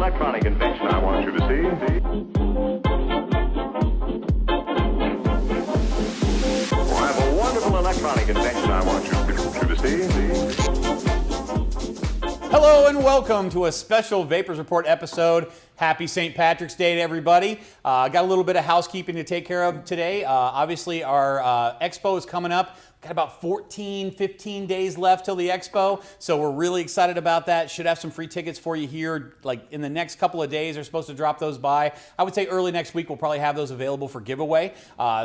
electronic invention I want you to see. Oh, I have a wonderful electronic invention I want you to see. Hello and welcome to a special Vapors Report episode. Happy St. Patrick's Day to everybody. Got a little bit of housekeeping to take care of today. Obviously our expo is coming up. Got about 15 days left till the expo, so we're really excited about that. Should have some free tickets for you here, like in the next couple of days. They're supposed to drop those by. I would say early next week we'll probably have those available for giveaway.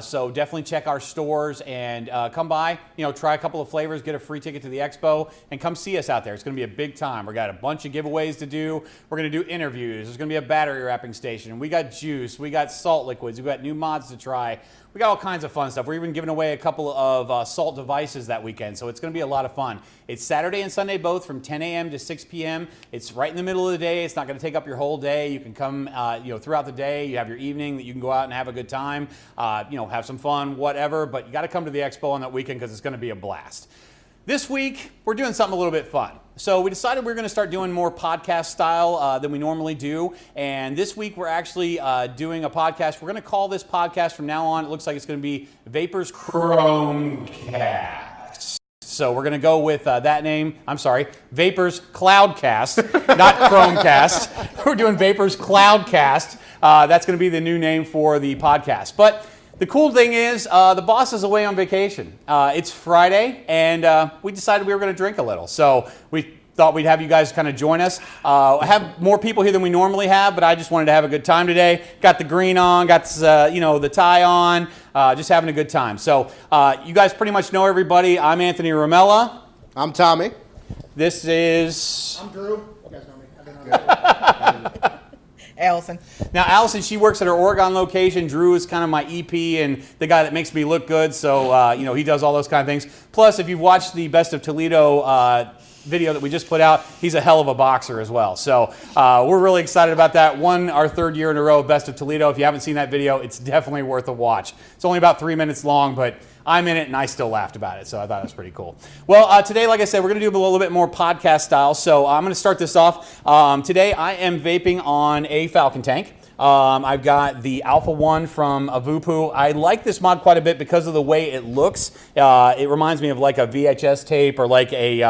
So definitely check our stores and come by, try a couple of flavors, get a free ticket to the expo, and come see us out there. It's gonna be a big time. We got a bunch of giveaways to do. We're gonna do interviews. There's gonna be a battery wrapping station. We got juice, we got salt liquids, we got new mods to try. We got all kinds of fun stuff. We're even giving away a couple of salt devices that weekend, so it's going to be a lot of fun. It's Saturday and Sunday both from 10 a.m. to 6 p.m. It's right in the middle of the day. It's not going to take up your whole day. You can come, throughout the day. You have your evening that you can go out and have a good time, have some fun, whatever. But you got to come to the expo on that weekend because it's going to be a blast. This week, we're doing something a little bit fun. So we decided we're going to start doing more podcast style than we normally do. And this week, we're actually doing a podcast. We're going to call this podcast from now on, it looks like it's going to be Vapors Chromecast. So we're going to go with that name. I'm sorry, Vapors Cloudcast, not Chromecast. We're doing Vapors Cloudcast. That's going to be the new name for the podcast. But the cool thing is the boss is away on vacation. It's Friday, and we decided we were going to drink a little. So we thought we'd have you guys kind of join us. I have more people here than we normally have, but I just wanted to have a good time today. Got the green on, got the tie on, just having a good time. So you guys pretty much know everybody. I'm Anthony Romella. I'm Tommy. This is... I'm Drew. You guys know me. I've been on Allison. Now, Allison, she works at her Oregon location. Drew is kind of my EP and the guy that makes me look good. So, he does all those kind of things. Plus, if you've watched the Best of Toledo video that we just put out, he's a hell of a boxer as well. So, we're really excited about that. Won our third year in a row of Best of Toledo. If you haven't seen that video, it's definitely worth a watch. It's only about 3 minutes long, but I'm in it and I still laughed about it, so I thought it was pretty cool. Well, today, like I said, we're going to do a little bit more podcast style, so I'm going to start this off. Today, I am vaping on a Falcon tank. I've got the Alpha 1 from Avupu. I like this mod quite a bit because of the way it looks. It reminds me of like a VHS tape or like a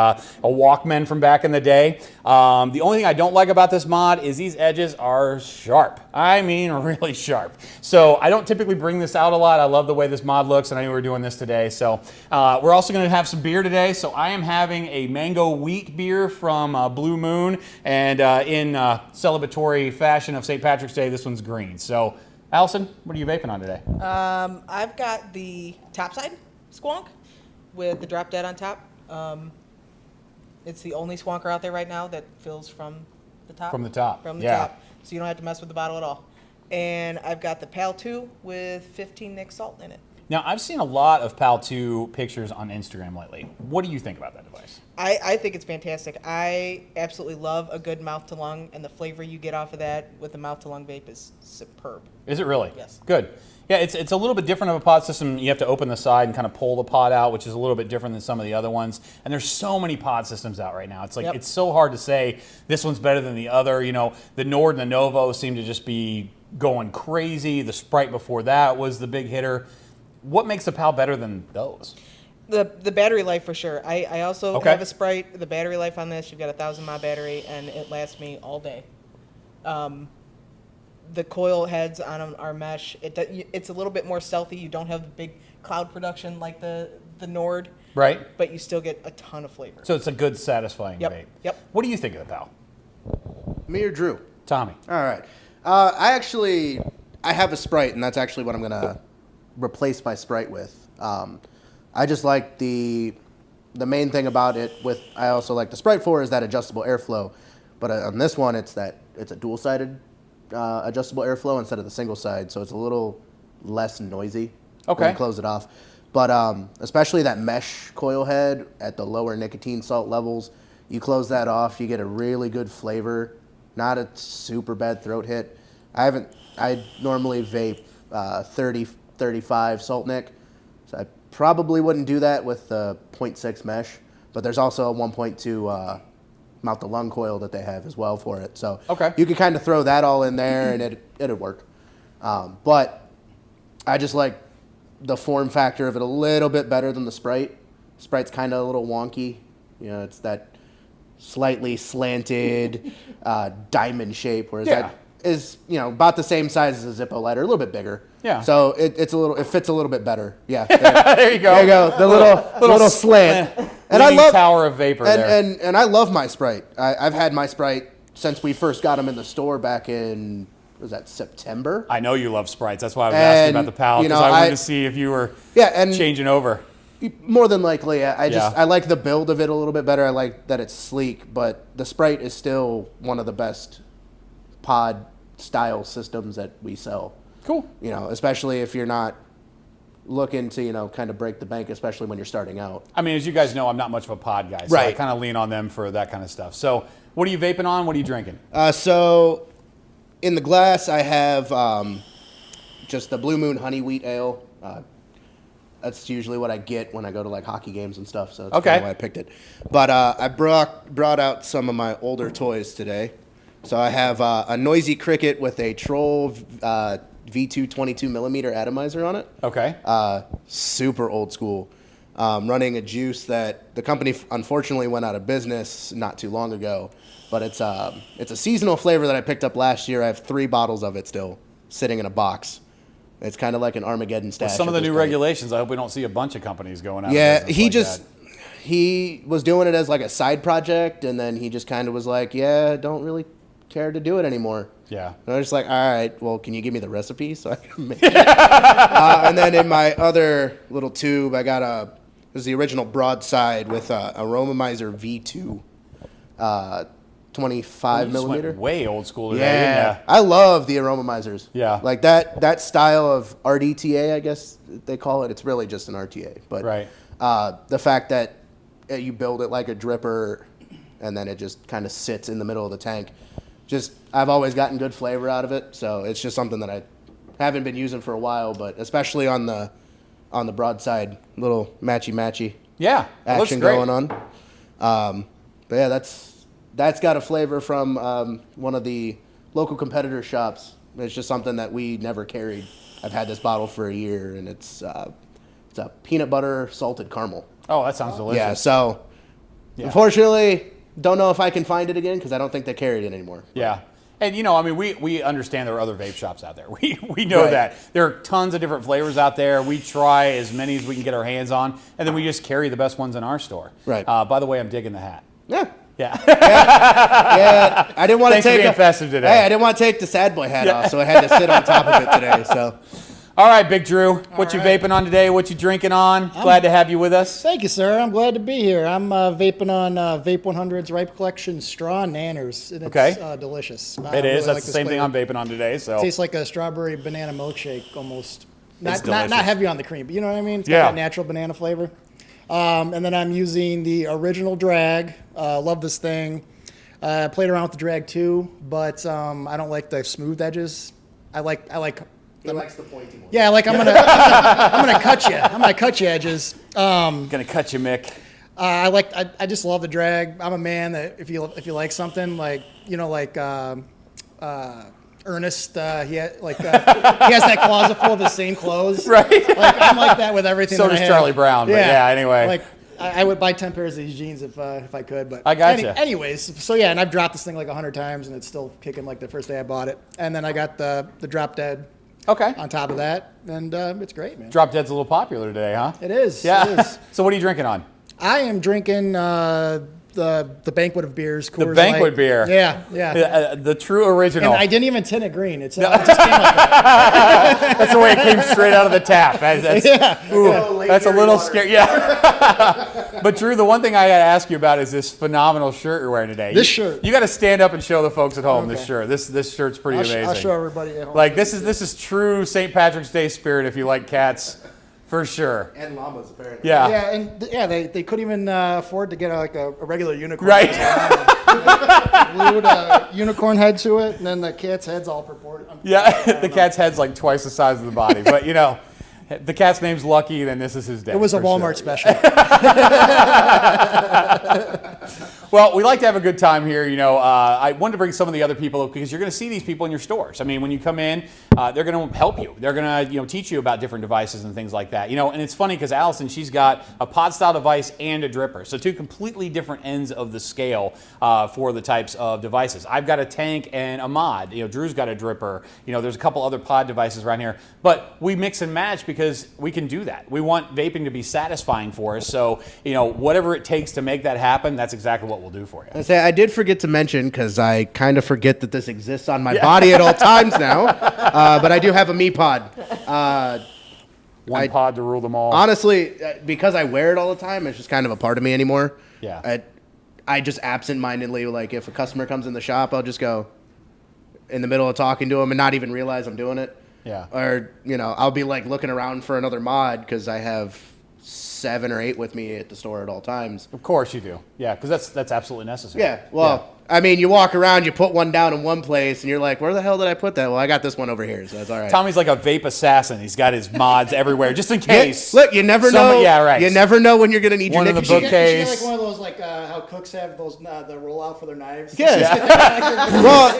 Walkman from back in the day. The only thing I don't like about this mod is these edges are sharp. I mean, really sharp. So I don't typically bring this out a lot. I love the way this mod looks, and I knew we were doing this today. So we're also going to have some beer today. So I am having a mango wheat beer from Blue Moon, and in celebratory fashion of St. Patrick's Day, this one's green. So, Allison, what are you vaping on today? I've got the topside squonk with the drop dead on top. It's the only squonker out there right now that fills from the top. From the top. From the yeah. top. So you don't have to mess with the bottle at all. And I've got the PAL 2 with 15 Nick salt in it. Now, I've seen a lot of PAL 2 pictures on Instagram lately. What do you think about that device? I think it's fantastic. I absolutely love a good mouth to lung, and the flavor you get off of that with the mouth to lung vape is superb. Is it really? Yes. Good. Yeah, it's a little bit different of a pod system. You have to open the side and kind of pull the pod out, which is a little bit different than some of the other ones. And there's so many pod systems out right now. It's like It's so hard to say this one's better than the other. The Nord and the Novo seem to just be going crazy. The Sprite before that was the big hitter. What makes the PAL better than those? The battery life for sure. I also have a Sprite. The battery life on this, you've got a 1,000 mAh battery, and it lasts me all day. The coil heads on our mesh, it's a little bit more stealthy. You don't have the big cloud production like the Nord. Right. But you still get a ton of flavor. So it's a good, satisfying vape. Yep. What do you think of the PAL? Me or Drew? Tommy. All right. I have a Sprite, and that's actually what I'm going to replace my Sprite with. I just like the main thing about it I also like the Sprite 4 is that adjustable airflow. But on this one, it's a dual-sided adjustable airflow instead of the single side, so it's a little less noisy when you close it off. But especially that mesh coil head at the lower nicotine salt levels, you close that off, you get a really good flavor, not a super bad throat hit. I normally vape 30, 35 salt nic, so I probably wouldn't do that with the 0.6 mesh, but there's also a 1.2 mount the lung coil that they have as well for it. So Okay. you could kind of throw that all in there and it'd work. But I just like the form factor of it a little bit better than the Sprite. Sprite's kind of a little wonky. You know, it's that slightly slanted diamond shape, whereas Yeah. that is, you know, about the same size as a Zippo lighter, a little bit bigger. Yeah. So it fits a little bit better. Yeah. There you go. There you go. The little slant. And I Leaning love tower of vapor there. and I love my Sprite. I've had my Sprite since we first got them in the store back in, was that September? I know you love Sprites. That's why I was asking about the palate, you know, because I wanted I- to see if you were Yeah, and changing over. more than likely, Yeah. I like the build of it a little bit better. I like that it's sleek, but the Sprite is still one of the best pod style systems that we sell. Cool. You know, especially if you're not looking to, you know, kind of break the bank, especially when you're starting out. I mean, as you guys know, I'm not much of a pod guy, so I Right. kind of lean on them for that kind of stuff. So what are you vaping on? What are you drinking? So in the glass, I have just the Blue Moon Honey Wheat Ale. That's usually what I get when I go to like hockey games and stuff. So that's Okay. kinda why I picked it. But I brought out some of my older toys today. So I have a Noisy Cricket with a Troll V2 22 millimeter atomizer on it. Okay. Super old school. Running a juice that the company unfortunately went out of business not too long ago. But it's a seasonal flavor that I picked up last year. I have 3 bottles of it still sitting in a box. It's kind of like an Armageddon stash. With some of at the this new point. regulations, I hope we don't see a bunch of companies going out. Yeah, of business he like just that. he was doing it as like a side project, and then he just kind of was like, "Yeah, I don't really care to do it anymore." Yeah. And I was just like, "All right, well, can you give me the recipe so I can make it?" And then in my other little tube, I got this is the original broadside with Aromomizer V2, 25 You just went millimeter. way old school today, didn't Yeah, ya? I love the Aromomizers. Yeah. Like that style of RDTA, I guess they call it. It's really just an RTA, but Right. the fact that you build it like a dripper, and then it just kind of sits in the middle of the tank. Just I've always gotten good flavor out of it, so it's just something that I haven't been using for a while, but especially on the broadside, little matchy Yeah. It looks action great. going on. But yeah, that's got a flavor from one of the local competitor shops. It's just something that we never carried. I've had this bottle for a year, and it's a peanut butter salted caramel. Oh, that sounds delicious. Yeah, so unfortunately, don't know if I can find it again because I don't think they carry it anymore. Yeah. And, you know, I mean, we understand there are other vape shops out there. We know Right. that. There are tons of different flavors out there. We try as many as we can get our hands on, and then we just carry the best ones in our store. Right. By the way, I'm digging the hat. Yeah. Yeah. Yeah, I didn't want to Thanks for take being festive today. Hey, I didn't want to take the sad boy hat off, so I had to sit on top of it today. So All right, Big Drew. What you right. vaping on today? What you drinking on? Glad to have you with us. Thank you, sir. I'm glad to be here. I'm vaping on Vape 100's Ripe Collection Straw Nanners, and it's Okay. delicious. It is. I really That's like the this same thing flavor. I'm vaping on today. So Tastes like a strawberry banana milkshake almost. It's Not delicious. heavy on the cream, but you know what I mean? It's got Yeah. that natural banana flavor. And then I'm using the original drag. Love this thing. Played around with the drag too, but I don't like the smooth edges. I like. he likes the pointy one. Yeah, like I'm gonna cut you. I'm gonna cut you edges. gonna cut you, Mick. I just love the drag. I'm a man that if you like something like Ernest, he has that closet full of the same clothes. Right. Like I'm like that with everything. So that I does have. Charlie Brown, but yeah, anyway. Like I would buy 10 pairs of these jeans if I could, but I gotcha. Anyways, so yeah, and I've dropped this thing like 100 times, and it's still kicking like the first day I bought it. And then I got the Drop Dead Okay. on top of that, and it's great, man. Drop Dead's a little popular today, huh? It is. Yeah. It is. So what are you drinking on? I am drinking the banquet of beers. The Coors banquet Light. beer. Yeah. The true original. And I didn't even tint it green. It just came like that. That's the way it came straight out of the tap. That's a little scary. Yeah. But Drew, the one thing I got to ask you about is this phenomenal shirt you're wearing today. This shirt. You got to stand up and show the folks at home this Okay. shirt. This shirt's pretty amazing. I'll show everybody at home. Like this is true St. Patrick's Day spirit if you like cats, for sure. And llamas, apparently. Yeah. Yeah, and they couldn't even afford to get a regular unicorn. Right. Glued a unicorn head to it, and then the cat's head's all purported. Yeah. The cat's head's like twice the size of the body, but you know. The cat's name's Lucky, then this is his day. It was a for Walmart sure. special. Well, we like to have a good time here. I wanted to bring some of the other people because you're going to see these people in your stores. I mean, when you come in, they're going to help you. They're going to, teach you about different devices and things like that. And it's funny because Allison, she's got a pod style device and a dripper. So two completely different ends of the scale for the types of devices. I've got a tank and a mod. Drew's got a dripper. There's a couple other pod devices around here. But we mix and match because we can do that. We want vaping to be satisfying for us. So, whatever it takes to make that happen, that's exactly what we'll do for you. I did forget to mention, because I kind of forget that this exists on my body at all times now, but I do have a Me Pod. One pod to rule them all. Honestly, because I wear it all the time, it's just kind of a part of me anymore. Yeah. I just absentmindedly, like, if a customer comes in the shop, I'll just go in the middle of talking to them and not even realize I'm doing it. Yeah. Or, I'll be, like, looking around for another mod because I have 7 or 8 with me at the store at all times. Of course you do. Yeah, because that's absolutely necessary. Yeah, well, I mean, you walk around, you put one down in one place, and you're like, where the hell did I put that? Well, I got this one over here, so that's all right. Tommy's like a vape assassin. He's got his mods everywhere, just in case. Look, you never know. Yeah, right. You never know when you're going to need One your in the nicotine. bookcase. You should get like one of those, how cooks have those the rollout for their knives. Yeah. Well,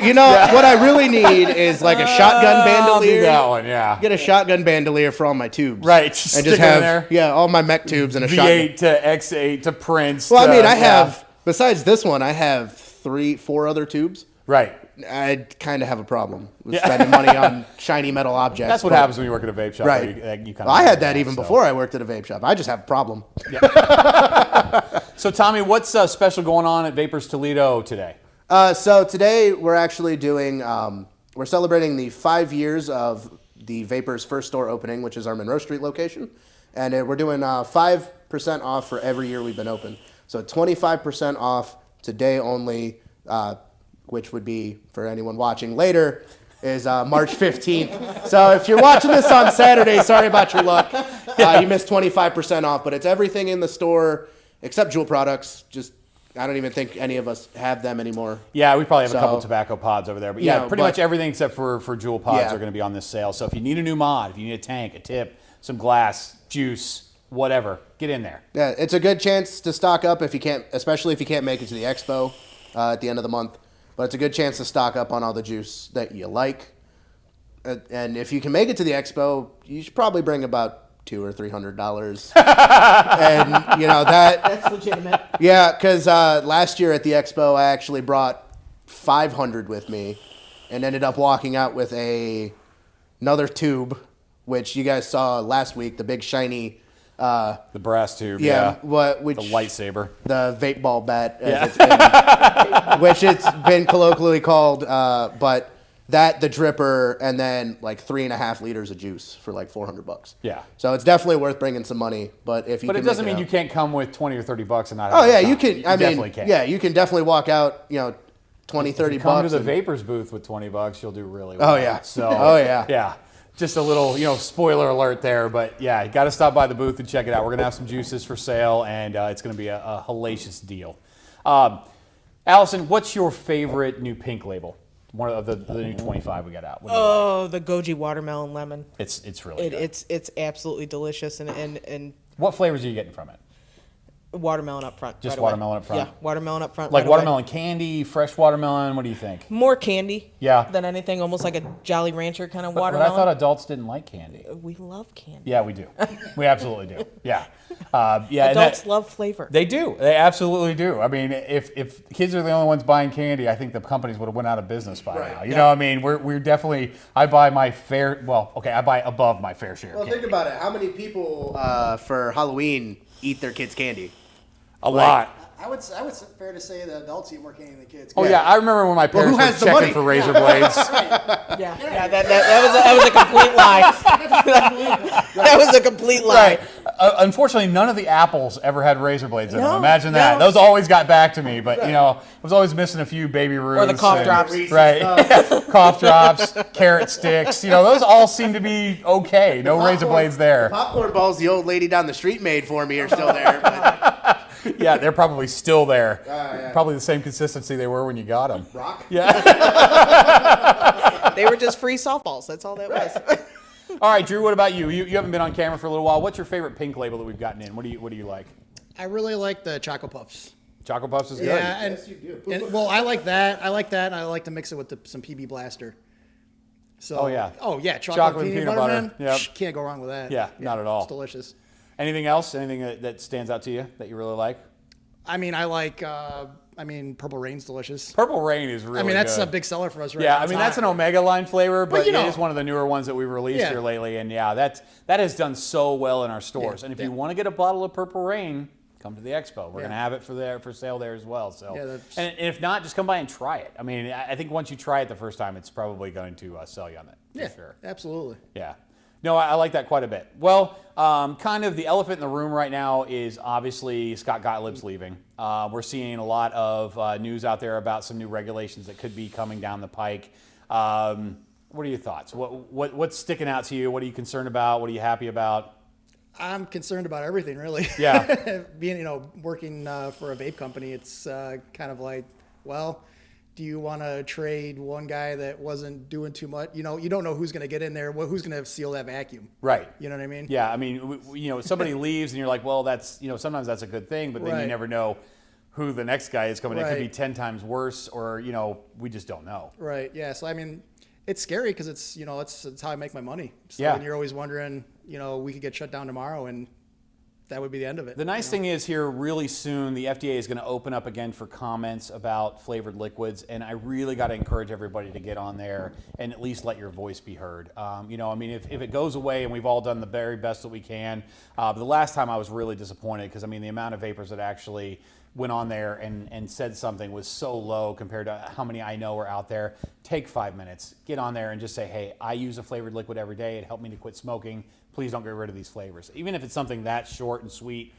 what I really need is like a shotgun I'll do bandolier. that one, yeah. Get a shotgun bandolier for all my tubes. Right, just And stick just it in have, there. all my mech tubes and a V8 shotgun. to X8 to Prince. Well, I mean, I yeah. have, besides this one, I have 4 other tubes. Right. I kind of have a problem with spending money on shiny metal objects. That's what happens when you work at a vape shop. Right. You Well, I had that even before I worked at a vape shop. I just have a problem. So, Tommy, what's special going on at Vapors Toledo today? So today we're actually doing, we're celebrating the 5 years of the Vapors' first store opening, which is our Monroe Street location. And we're doing 5% off for every year we've been open. So 25% off today only, which would be, for anyone watching later, is March 15th. So if you're watching this on Saturday, sorry about your luck. You missed 25% off, but it's everything in the store except Juul products. Just, I don't even think any of us have them anymore. Yeah, we probably have a couple tobacco pods over there. But yeah, pretty but- much everything except for Juul pods Yeah. are going to be on this sale. So if you need a new mod, if you need a tank, a tip, some glass, juice, whatever, get in there. Yeah, it's a good chance to stock up if you can't, especially if you can't make it to the expo at the end of the month. But it's a good chance to stock up on all the juice that you like. And if you can make it to the expo, you should probably bring about $200 or $300. And That's legitimate. yeah, because last year at the expo, I actually brought 500 with me, and ended up walking out with another tube, which you guys saw last week, the big shiny. The brass tube, Which the lightsaber. the vape ball bat, as it's been, which it's been colloquially called, but that, the dripper, and then like 3.5 liters of juice for like $400. Yeah. So it's definitely worth bringing some money, but if you But can it doesn't make mean you out- can't come with $20 or $30 and not have Oh a yeah, good you time. can. I mean, definitely can. yeah, you can definitely walk out, 20, 30 Come to bucks. the and- Vapors booth with $20, you'll do really well. Oh, yeah. So Oh, yeah. Yeah. Just a little, spoiler alert there, but yeah, you got to stop by the booth and check it out. We're gonna have some juices for sale, and it's gonna be a hellacious deal. Allison, what's your favorite new pink label? One of the new 25 we got out. What do you like? Oh, the Goji watermelon lemon. It's really good. It's absolutely delicious and What flavors are you getting from it? watermelon up front. Just right away. watermelon up front? Yeah, watermelon up front. Like right away. watermelon candy, fresh watermelon. What do you think? More candy. Yeah. Than anything, almost like a Jolly Rancher kind of But I watermelon. thought adults didn't like candy. We love candy. Yeah, we do. We absolutely do. Yeah. Yeah. and Adults that- love flavor. They do. They absolutely do. I mean, if kids are the only ones buying candy, I think the companies would have went out of business by now. You know what I mean? We're definitely, I buy my fair, I buy above my fair share of Well, candy. think about it. How many people for Halloween eat their kids' candy? A lot. I would fair to say that adults eat more candy than the kids. Oh yeah, I remember when my Well, parents who has were the checking money? for razor blades. Yeah, that was a complete lie. That was a complete lie. Right. Unfortunately, none of the apples ever had razor blades in them. No, Imagine that. no. Those always got back to me, but I was always missing a few baby Ruths. Or the cough drops. Right. Cough drops, carrot sticks. Those all seem to be okay. No razor blades there. Popcorn balls the old lady down the street made for me are still there. But Yeah, they're probably still there. yeah. Probably the same consistency they were when you got them. rock? Yeah. They were just free softballs. That's all that was. All right, Drew. What about you? You haven't been on camera for a little while. What's your favorite pink label that we've gotten in? What do you like? I really like the Choco Puffs. Choco Puffs is good. Yeah, Yes, you do. and well, I like that. I like that, and I like to mix it with some PB Blaster. So, Oh, yeah. chocolate and peanut butter. Man. Yep. Can't go wrong with that. Yeah, not at all. It's delicious. Anything else? Anything that stands out to you that you really like? I mean, I like. Purple Rain's delicious. Purple Rain is really. I mean, that's good. a big seller for us right Yeah, now. I mean that's an Omega line flavor, but you know. it is one of the newer ones that we've released Yeah. here lately, and that has done so well in our stores. Yeah, And if yeah. you want to get a bottle of Purple Rain, come to the expo. We're Yeah. gonna have it for sale there as well. So, Yeah, that's- and if not, just come by and try it. I mean, I think once you try it the first time, it's probably going to sell you on it. For Yeah, sure. absolutely. Yeah. No, I like that quite a bit. Well, kind of the elephant in the room right now is obviously Scott Gottlieb's leaving. We're seeing a lot of news out there about some new regulations that could be coming down the pike. What are your thoughts? What's sticking out to you? What are you concerned about? What are you happy about? I'm concerned about everything, really. Yeah. Being, working for a vape company, it's kind of like, well, do you want to trade one guy that wasn't doing too much? You don't know who's going to get in there, who's going to seal that vacuum. Right. You know what I mean? Yeah. I mean, somebody leaves and you're like, well, that's, sometimes that's a good thing, but then you Right. never know who the next guy is coming in. It could be Right. 10 times worse, or, we just don't know. Right. Yeah. So, I mean, it's scary because it's, it's how I make my money. So Yeah. and you're always wondering, we could get shut down tomorrow and that would be the end of it. The nice thing is here really soon, the FDA is going to open up again for comments about flavored liquids, and I really got to encourage everybody to get on there and at least let your voice be heard. If it goes away, and we've all done the very best that we can, but the last time I was really disappointed because, the amount of vapors that actually went on there and said something was so low compared to how many I know are out there. Take 5 minutes, get on there and just say, hey, I use a flavored liquid every day. It helped me to quit smoking. Please don't get rid of these flavors. Even if it's something that short and sweet,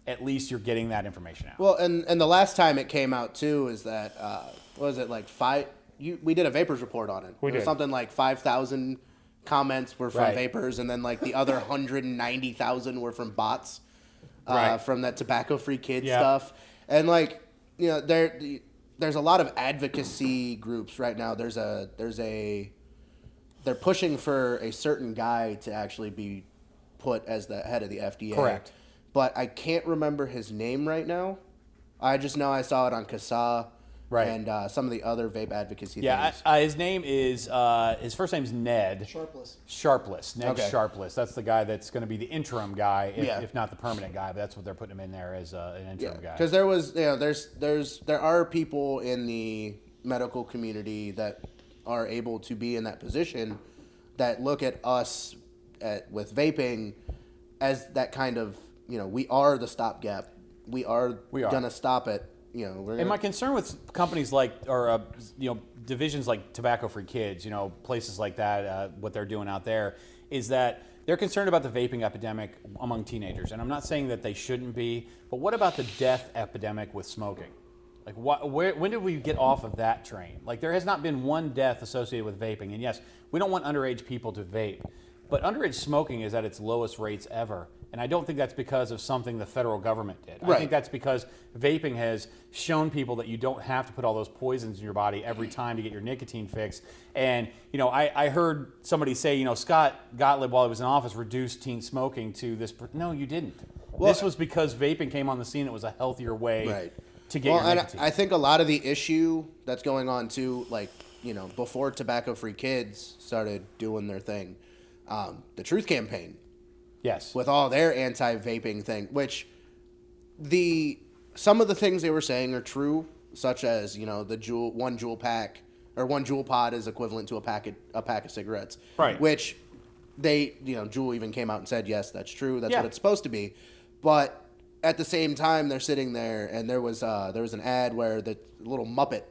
at least you're getting that information out. Well, and the last time it came out too is that what was it, like we did a vapors report on it. We It was did. something like 5,000 comments were from Right. vapors, and then like the other 190,000 were from bots Right. from that tobacco-free kid Yeah. stuff. And there's a lot of advocacy groups right now. They're pushing for a certain guy to actually be put as the head of the FDA. Correct. But I can't remember his name right now. I just know I saw it on CASA Right. and some of the other vape advocacy Yeah, things. his name is, his first name's Ned. Sharpless. Ned Okay. Sharpless. That's the guy that's going to be the interim guy, Yeah. if not the permanent guy, but that's what they're putting him in there as an interim guy. Because there are people in the medical community that are able to be in that position that look at us with vaping as that kind of, we are the stopgap. We are gonna stop it. And my concern with companies like, or divisions like Tobacco Free Kids, places like that, what they're doing out there, is that they're concerned about the vaping epidemic among teenagers. And I'm not saying that they shouldn't be, but what about the death epidemic with smoking? Like, when did we get off of that train? Like, there has not been one death associated with vaping. And yes, we don't want underage people to vape, but underage smoking is at its lowest rates ever. And I don't think that's because of something the federal government did. I Right. think that's because vaping has shown people that you don't have to put all those poisons in your body every time to get your nicotine fix. And, I heard somebody say, Scott Gottlieb, while he was in office, reduced teen smoking to this. No, you didn't. This was because vaping came on the scene. It was a healthier way Right. to get Well, your and nicotine. I think a lot of the issue that's going on too, like, before Tobacco Free Kids started doing their thing, the Truth Campaign Yes. with all their anti-vaping thing, which some of the things they were saying are true, such as, one jewel pack or one jewel pod is equivalent to a pack of cigarettes. Right. Which Juul even came out and said, yes, that's true. That's Yeah. what it's supposed to be. But at the same time, they're sitting there, and there was an ad where the little Muppet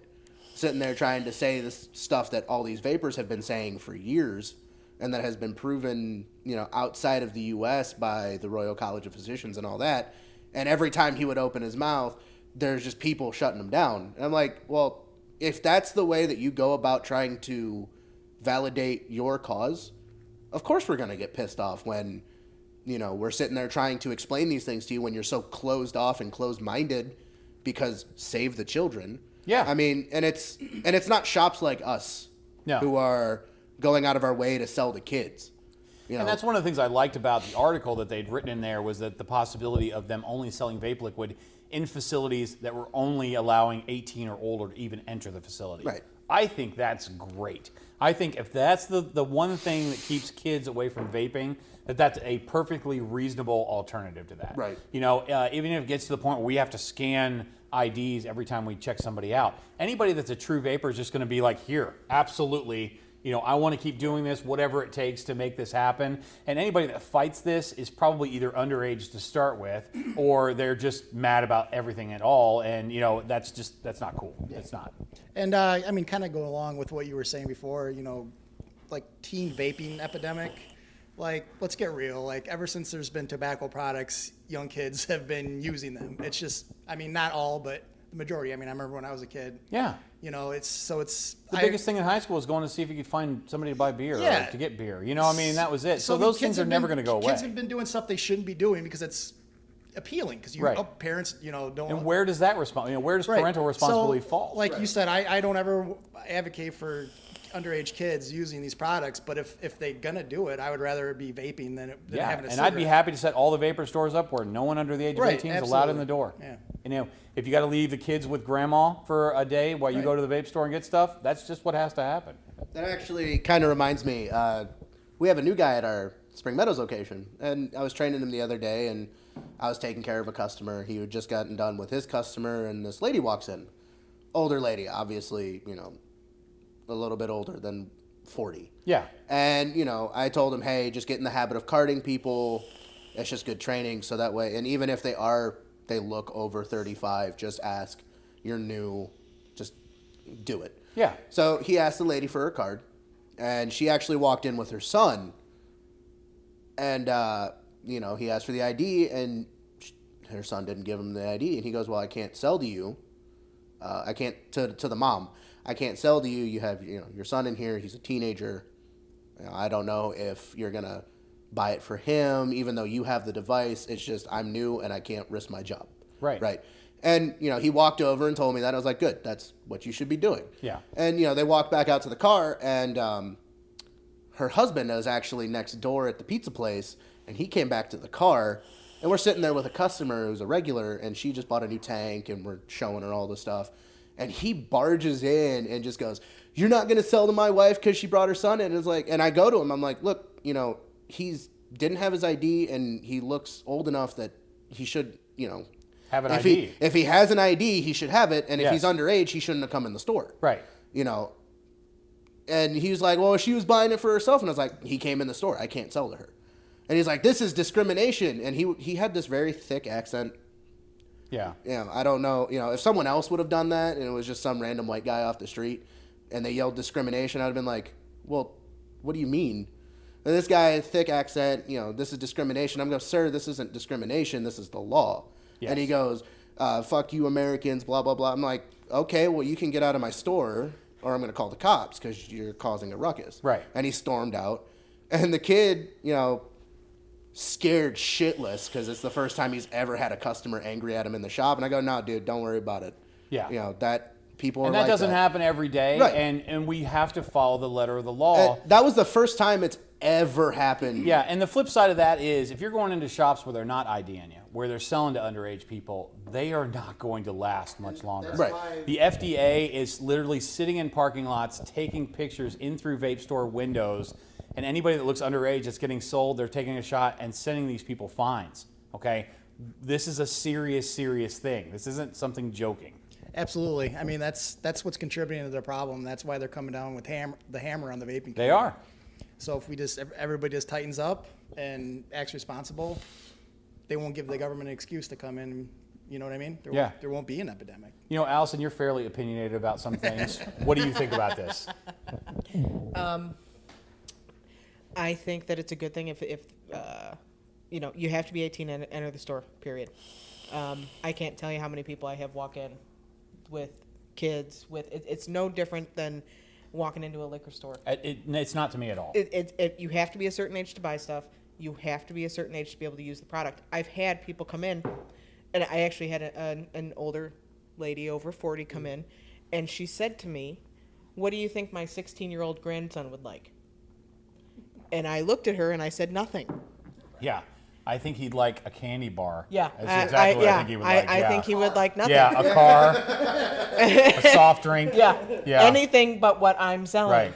sitting there trying to say this stuff that all these vapors have been saying for years, and that has been proven, outside of the U.S. by the Royal College of Physicians and all that. And every time he would open his mouth, there's just people shutting him down. And I'm like, well, if that's the way that you go about trying to validate your cause, of course we're going to get pissed off when, we're sitting there trying to explain these things to you when you're so closed off and closed-minded because save the children. Yeah. I mean, and it's not shops like us No. who are going out of our way to sell to kids. And that's one of the things I liked about the article that they'd written in there, was that the possibility of them only selling vape liquid in facilities that were only allowing 18 or older to even enter the facility. Right. I think that's great. I think if that's the one thing that keeps kids away from vaping, that's a perfectly reasonable alternative to that. Right. You know, even if it gets to the point where we have to scan IDs every time we check somebody out, anybody that's a true vapor is just going to be like, here, absolutely. You know, I want to keep doing this, whatever it takes to make this happen. And anybody that fights this is probably either underage to start with, or they're just mad about everything at all. And, you know, that's not cool. Yeah. It's not. And I mean, kind of go along with what you were saying before, you know, like teen vaping epidemic. Like, let's get real. Like, ever since there's been tobacco products, young kids have been using them. It's just, I mean, not all, but the majority. I mean, I remember when I was a kid. Yeah. You know, it's the biggest thing in high school was going to see if you could find somebody to buy beer or to get beer. You know, I mean, that was it. So those things are never going to go away. Kids have been doing stuff they shouldn't be doing because it's appealing. Because parents, you know, don't. And where does that where does parental responsibility fall? Like you said, I don't ever advocate for underage kids using these products, but if they're gonna do it, I would rather it be vaping than having a cigarette. And I'd be happy to set all the vapor stores up where no one under the age of 18 is allowed in the door. Yeah. You know, if you got to leave the kids with grandma for a day while you go to the vape store and get stuff, that's just what has to happen. That actually kind of reminds me, we have a new guy at our Spring Meadows location, and I was training him the other day, and I was taking care of a customer. He had just gotten done with his customer, and this lady walks in. Older lady, obviously, you know, a little bit older than 40. Yeah. And, you know, I told him, hey, just get in the habit of carding people. It's just good training, so that way, and even if they look over 35, just ask, you're new, just do it. Yeah. So he asked the lady for her card, and she actually walked in with her son, and, you know, he asked for the ID, and her son didn't give him the ID, and he goes, well, I can't sell to you. I can't, to the mom, I can't sell to you. You have, you know, your son in here. He's a teenager. You know, I don't know if you're going to buy it for him, even though you have the device. It's just, I'm new and I can't risk my job. Right. Right. And, you know, he walked over and told me that. I was like, good, that's what you should be doing. Yeah. And, you know, they walked back out to the car, and her husband was actually next door at the pizza place, and he came back to the car, and we're sitting there with a customer who's a regular, and she just bought a new tank, and we're showing her all this stuff. And he barges in and just goes, you're not going to sell to my wife because she brought her son in? And it's like, and I go to him, I'm like, look, you know, didn't have his ID, and he looks old enough that he should, you know, have an ID. If he has an ID, he should have it. And if Yes. he's underage, he shouldn't have come in the store. Right. You know, and he was like, well, she was buying it for herself. And I was like, he came in the store. I can't sell to her. And he's like, this is discrimination. And he had this very thick accent. Yeah. Yeah, I don't know. You know, if someone else would have done that and it was just some random white guy off the street and they yelled discrimination, I'd have been like, well, what do you mean? And this guy, thick accent, you know, this is discrimination. I'm going, sir, this isn't discrimination. This is the law. Yes. And he goes, fuck you Americans, blah, blah, blah. I'm like, okay, well, you can get out of my store or I'm going to call the cops because you're causing a ruckus. Right. And he stormed out. And the kid, you know, scared shitless because it's the first time he's ever had a customer angry at him in the shop. And I go, no, dude, don't worry about it. Yeah. You know, that people are And that like doesn't that. happen every day. Right. And we have to follow the letter of the law. That was the first time it's ever happened. Yeah, and the flip side of that is if you're going into shops where they're not IDing you, where they're selling to underage people, they are not going to last much longer. Right. The FDA is literally sitting in parking lots, taking pictures in through vape store windows, and anybody that looks underage that's getting sold, they're taking a shot and sending these people fines. Okay? This is a serious, serious thing. This isn't something joking. Absolutely. I mean, that's what's contributing to the problem. That's why they're coming down with the hammer on the vaping. They are. So if everybody just tightens up and acts responsible, they won't give the government an excuse to come in. You know what I mean? There won't be an epidemic. You know, Allison, you're fairly opinionated about some things. What do you think about this? I think that it's a good thing if you know, you have to be 18 and enter the store, period. I can't tell you how many people I have walk in with kids. It's no different than walking into a liquor store. It's not to me at all. You have to be a certain age to buy stuff. You have to be a certain age to be able to use the product. I've had people come in, and I actually had an older lady over 40 come in, and she said to me, what do you think my 16-year-old grandson would like? And I looked at her and I said, nothing. Yeah. I think he'd like a candy bar. Yeah, That's exactly what I think he would like. I think he would like nothing. Yeah, a car, a soft drink. Yeah. Yeah. Anything but what I'm selling. Right.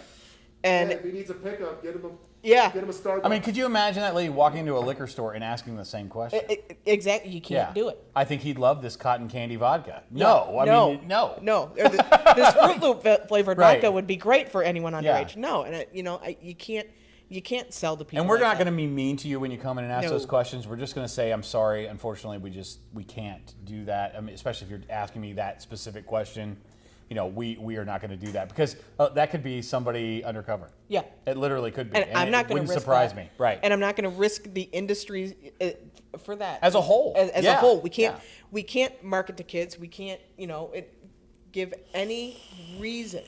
And if he needs a pickup, get him a Starbucks. I mean, could you imagine that lady walking into a liquor store and asking the same question? exactly, you can't do it. I think he'd love this cotton candy vodka. No. No. This Fruit Loop flavored Right. vodka would be great for anyone underage. Yeah. No, and you can't sell to people. And we're like not that. going to be mean to you when you come in and ask No. those questions. We're just going to say, I'm sorry. Unfortunately, we can't do that. I mean, especially if you're asking me that specific question. We are not going to do that because that could be somebody undercover. Yeah. It literally could be. And I'm not going to risk surprise that. me. Right. And I'm not going to risk the industry for that. As a whole. As Yeah. a whole, we can't Yeah. we can't market to kids. We can't give any reason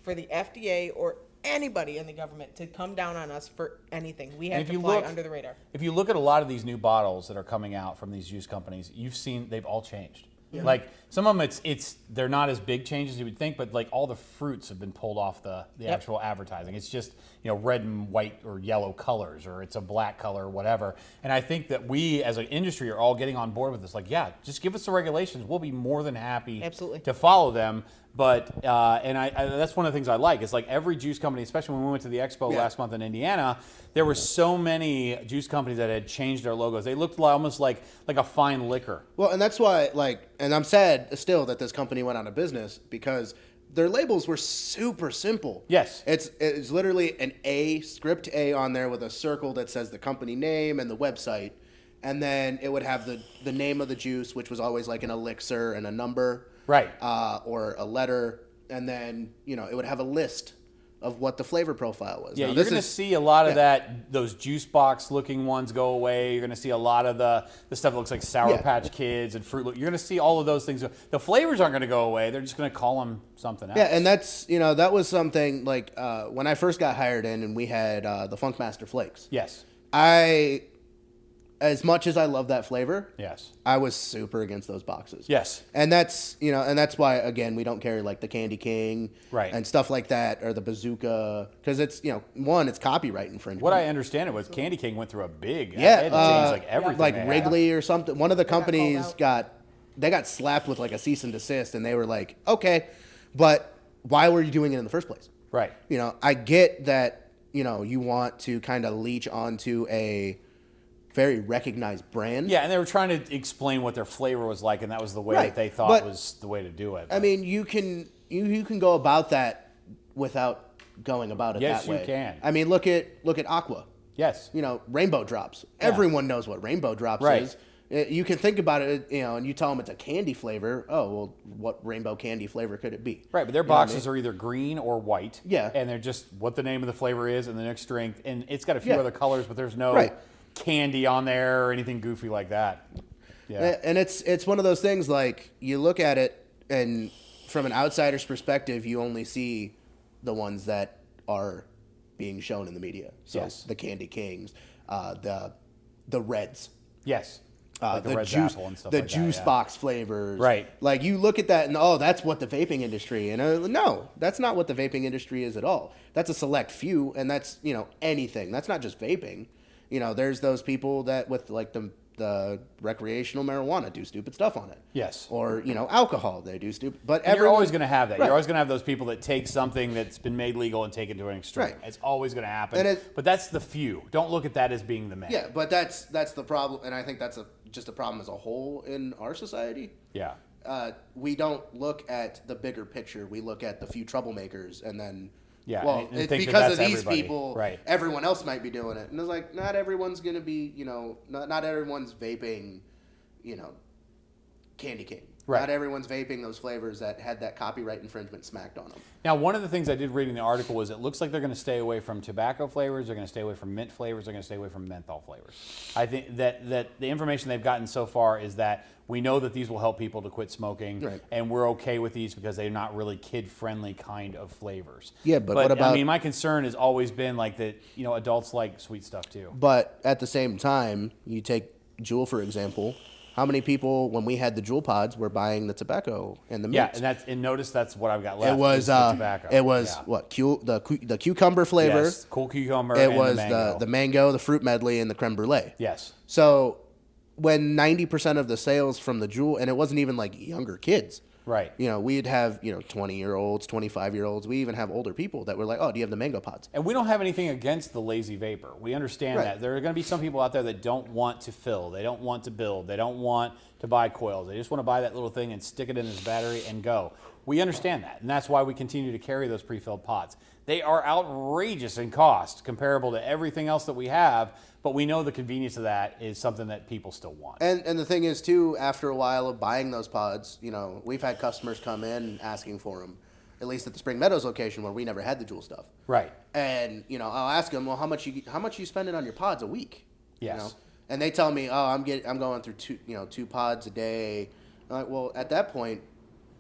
for the FDA or anybody in the government to come down on us for anything. We have to fly under the radar. If you look at a lot of these new bottles that are coming out from these juice companies, you've seen they've all changed. Yeah. Like some of them, they're not as big changes as you would think, but like all the fruits have been pulled off the actual advertising. It's just red and white or yellow colors, or it's a black color or whatever. And I think that we as an industry are all getting on board with this. Like, yeah, just give us the regulations. We'll be more than happy to follow them. But and I that's one of the things I like. It's like every juice company, especially when we went to the expo last month in Indiana, there were so many juice companies that had changed their logos. They looked almost like a fine liquor. Well, and that's why, and I'm sad still that this company went out of business because their labels were super simple. Yes. It's literally an A, script A on there with a circle that says the company name and the website. And then it would have the name of the juice, which was always like an elixir and a number. Right. Or a letter. And then, it would have a list of what the flavor profile was. Yeah, now, you're going to see a lot of those juice box looking ones go away. You're going to see a lot of the stuff that looks like Sour Patch Kids and Fruit Loop. You're going to see all of those things. The flavors aren't going to go away. They're just going to call them something else. Yeah, and that's, that was something like when I first got hired in and we had the Funkmaster Flakes. Yes. As much as I love that flavor, yes, I was super against those boxes. Yes. And that's, and that's why, again, we don't carry like the Candy King and stuff like that, or the Bazooka, because it's, it's copyright infringement. What I understand it was Candy King went through a big, they had to change like everything. Like Wrigley or something. One of the companies got slapped with like a cease and desist, and they were like, okay, but why were you doing it in the first place? Right. I get that, you want to kind of leech onto a very recognized brand. Yeah, and they were trying to explain what their flavor was like, and that was the way that they thought was the way to do it. I mean, you can go about that without going about it that way. Yes, you can. I mean, look at Aqua. Yes. Rainbow Drops. Yeah. Everyone knows what Rainbow Drops is. You can think about it, and you tell them it's a candy flavor. Oh, well, what rainbow candy flavor could it be? Right, but their boxes are either green or white. Yeah. And they're just what the name of the flavor is and the next strength. And it's got a few other colors, but there's no candy on there or anything goofy like that. Yeah. And it's one of those things, like, you look at it, and from an outsider's perspective, you only see the ones that are being shown in the media. So the Candy Kings, the Reds. Yes. Like the juice, apple and stuff the like juice that, box flavors. Right. Like, you look at that and, that's what the vaping industry. And no, that's not what the vaping industry is at all. That's a select few, and that's, anything. That's not just vaping. There's those people that with like the recreational marijuana do stupid stuff on it. Yes. Or, alcohol, they do stupid. But you're always going to have that. Right. You're always going to have those people that take something that's been made legal and take it to an extreme. Right. It's always going to happen. But that's the few. Don't look at that as being the many. Yeah, but that's the problem, and I think that's just a problem as a whole in our society. Yeah. We don't look at the bigger picture. We look at the few troublemakers, and then and it's think because that's of these everybody. people. Right. Everyone else might be doing it, and it's like not everyone's gonna be. Not everyone's vaping. Candy King. Right. Not everyone's vaping those flavors that had that copyright infringement smacked on them. Now, one of the things I did read in the article was it looks like they're going to stay away from tobacco flavors, they're going to stay away from mint flavors, they're going to stay away from menthol flavors. I think that the information they've gotten so far is that we know that these will help people to quit smoking, and we're okay with these because they're not really kid-friendly kind of flavors. Yeah, but what about... I mean, my concern has always been like that, adults like sweet stuff too. But at the same time, you take Juul, for example. how many people, when we had the Juul pods, were buying the tobacco and the Yeah, mints? and notice that's what I've got left. It was is the tobacco. yeah. What the cucumber flavor. Yes, cool cucumber. It and was the the mango, the fruit medley, and the creme brulee. Yes. So when 90% of the sales from the Juul, and it wasn't even like younger kids. Right. We'd have 20-year-olds, 25-year-olds. We even have older people that were like, "Oh, do you have the mango pods?" And we don't have anything against the lazy vapor. We understand Right. that there are going to be some people out there that don't want to fill, they don't want to build, they don't want to buy coils. They just want to buy that little thing and stick it in his battery and go. We understand that, and that's why we continue to carry those pre-filled pods. They are outrageous in cost, comparable to everything else that we have, but we know the convenience of that is something that people still want. And the thing is too, after a while of buying those pods, we've had customers come in asking for them, at least at the Spring Meadows location where we never had the Juul stuff. Right. And I'll ask them, well, how much you spending on your pods a week? Yes. And they tell me, oh, I'm going through two pods a day. I'm like, well, at that point,